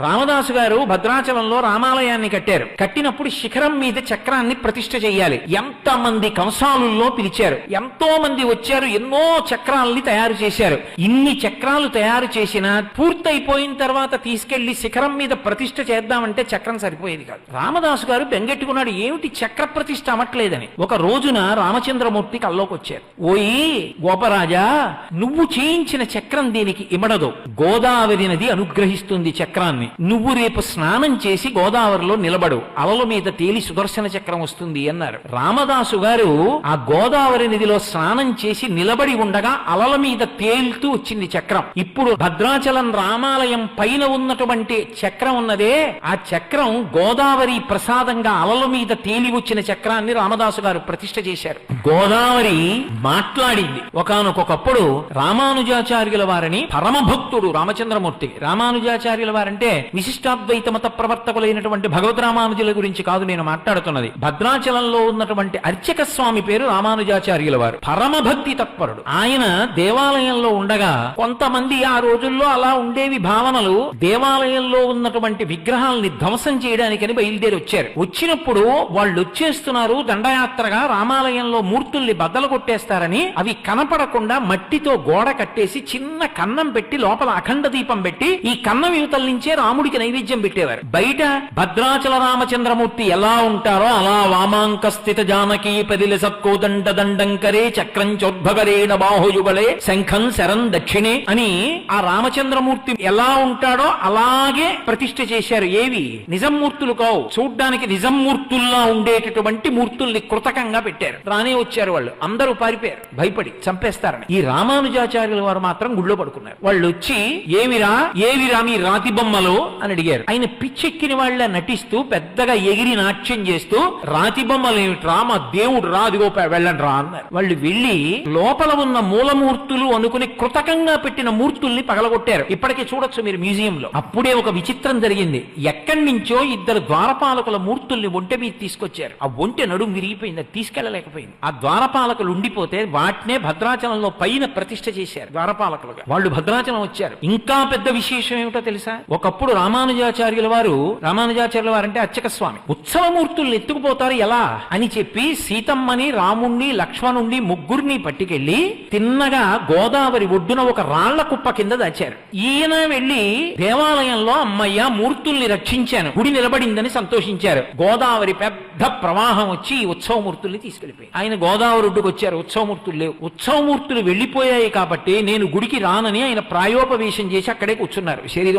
రామదాసు గారు భద్రాచలంలో రామాలయాన్ని కట్టారు. కట్టినప్పుడు శిఖరం మీద చక్రాన్ని ప్రతిష్ఠ చేయాలి. ఎంతమంది కంసాలుల్లో పిలిచారు, ఎంతో మంది వచ్చారు, ఎన్నో చక్రాలని తయారు చేశారు. ఇన్ని చక్రాలు తయారు చేసినా పూర్తయిపోయిన తర్వాత తీసుకెళ్లి శిఖరం మీద ప్రతిష్ఠ చేద్దామంటే చక్రం సరిపోయేది కాదు. రామదాసు గారు బెంగెట్టుకున్నాడు, ఏమిటి చక్ర ప్రతిష్ఠ అవ్వట్లేదని. ఒక రోజున రామచంద్రమూర్తి కల్లోకి వచ్చారు. ఓయి గోపరాజా, నువ్వు చేయించిన చక్రం దీనికి ఇమడదు. గోదావరి నది అనుగ్రహిస్తుంది చక్రాన్ని. నువ్వు రేపు స్నానం చేసి గోదావరిలో నిలబడు, అలల మీద తేలి సుదర్శన చక్రం వస్తుంది అన్నారు. రామదాసు గారు ఆ గోదావరి నదిలో స్నానం చేసి నిలబడి ఉండగా అలల మీద తేలుతూ వచ్చింది చక్రం. ఇప్పుడు భద్రాచలం రామాలయం పైన ఉన్నటువంటి చక్రం ఉన్నదే, ఆ చక్రం గోదావరి ప్రసాదంగా అలల మీద తేలి వచ్చిన చక్రాన్ని రామదాసు గారు ప్రతిష్ఠ చేశారు. గోదావరి మాట్లాడింది. ఒకానొకప్పుడు రామానుజాచార్యుల వారిని పరమభక్తుడు రామచంద్రమూర్తి. రామానుజాచార్యుల వారంటే విశిష్టాద్వైత మత ప్రవర్తకులైనటువంటి భగవద్ రామానుజుల గురించి కాదు నేను మాట్లాడుతున్నది. భద్రాచలంలో ఉన్నటువంటి అర్చక స్వామి పేరు రామానుజాచార్యుల వారు. పరమభక్తి తత్పరుడు. ఆయన దేవాలయంలో ఉండగా కొంతమంది, ఆ రోజుల్లో అలా ఉండేవి భావనలు, దేవాలయంలో ఉన్నటువంటి విగ్రహాలని ధ్వంసం చేయడానికని బయలుదేరి వచ్చారు. వచ్చినప్పుడు వాళ్ళు వచ్చేస్తున్నారు దండయాత్రగా, రామాలయంలో మూర్తుల్ని బద్దలు కొట్టేస్తారని అవి కనపడకుండా మట్టితో గోడ కట్టేసి చిన్న కన్నం పెట్టి లోపల అఖండ దీపం పెట్టి ఈ కన్నం యువతల నుంచే రాముడికి నైవేద్యం పెట్టేవారు. బయట భద్రాచల రామచంద్రమూర్తి ఎలా ఉంటారో అలా వామాంక స్థిత జానకీ పదిలి సత్కోదండ దండంకరే చక్రం చోద్భగరేణ బాహుయుగలే శంఖం శరం దక్షిణే అని ఆ రామచంద్రమూర్తి ఎలా ఉంటాడో అలాగే ప్రతిష్ఠ చేశారు. ఏవి నిజం మూర్తులు కావు, చూడ్డానికి నిజం మూర్తుల్లా ఉండేటటువంటి మూర్తుల్ని కృతకంగా పెట్టారు. రానే వచ్చారు వాళ్ళు, అందరూ పారిపోయారు భయపడి, చంపేస్తారని. ఈ రామానుజాచార్యుల వారు మాత్రం గుళ్ళో పడుకున్నారు. వాళ్ళు వచ్చి ఏవిరా మీ రాతి బొమ్మలు అని అడిగారు. ఆయన పిచ్చెక్కిన వాళ్ళ నటిస్తూ పెద్దగా ఎగిరి నాట్యం చేస్తూ రాతి బొమ్మలు ఏమిట్రా, మా దేవుడు రా, అదిగో వెళ్ళండి రా అన్నారు. వాళ్ళు వెళ్లి లోపల ఉన్న మూలమూర్తులు అనుకుని కృతకంగా పెట్టిన మూర్తుల్ని పగలగొట్టారు. ఇప్పటికీ చూడొచ్చు మీరు మ్యూజియంలో. అప్పుడే ఒక విచిత్రం జరిగింది. ఎక్కడి నుంచో ఇద్దరు ద్వారపాలకుల మూర్తుల్ని ఒంటె మీద తీసుకొచ్చారు. ఆ ఒంటె నడుము విరిగిపోయింది, అది తీసుకెళ్లలేకపోయింది. ఆ ద్వారపాలకులు ఉండిపోతే వాటినే భద్రాచలంలో పైన ప్రతిష్ఠ చేశారు ద్వారపాలకులుగా. వాళ్ళు భద్రాచలం వచ్చారు. ఇంకా పెద్ద విశేషం ఏమిటో తెలుసా? ఒకప్పుడు రామానుజాచార్యుల వారు అంటే అర్చక స్వామి, ఉత్సవమూర్తుల్ని ఎత్తుకుపోతారు ఎలా అని చెప్పి సీతమ్మని, రాముణ్ణి, లక్ష్మణుణ్ణి ముగ్గురిని పట్టుకెళ్లి తిన్నగా గోదావరి ఒడ్డున ఒక రాళ్ల కుప్ప కింద దాచారు. ఈయన వెళ్లి దేవాలయంలో అమ్మయ్య మూర్తుల్ని రక్షించాను, గుడి నిలబడిందని సంతోషించారు. గోదావరి పెద్ద ప్రవాహం వచ్చి ఈ ఉత్సవమూర్తుల్ని తీసుకెళ్లిపోయి ఆయన గోదావరి ఒడ్డుకు వచ్చారు. ఉత్సవమూర్తులు లేవు. ఉత్సవమూర్తులు వెళ్లిపోయాయి కాబట్టి నేను గుడికి రానని ఆయన ప్రాయోపవేశం చేసి అక్కడే కూర్చున్నారు. శరీరం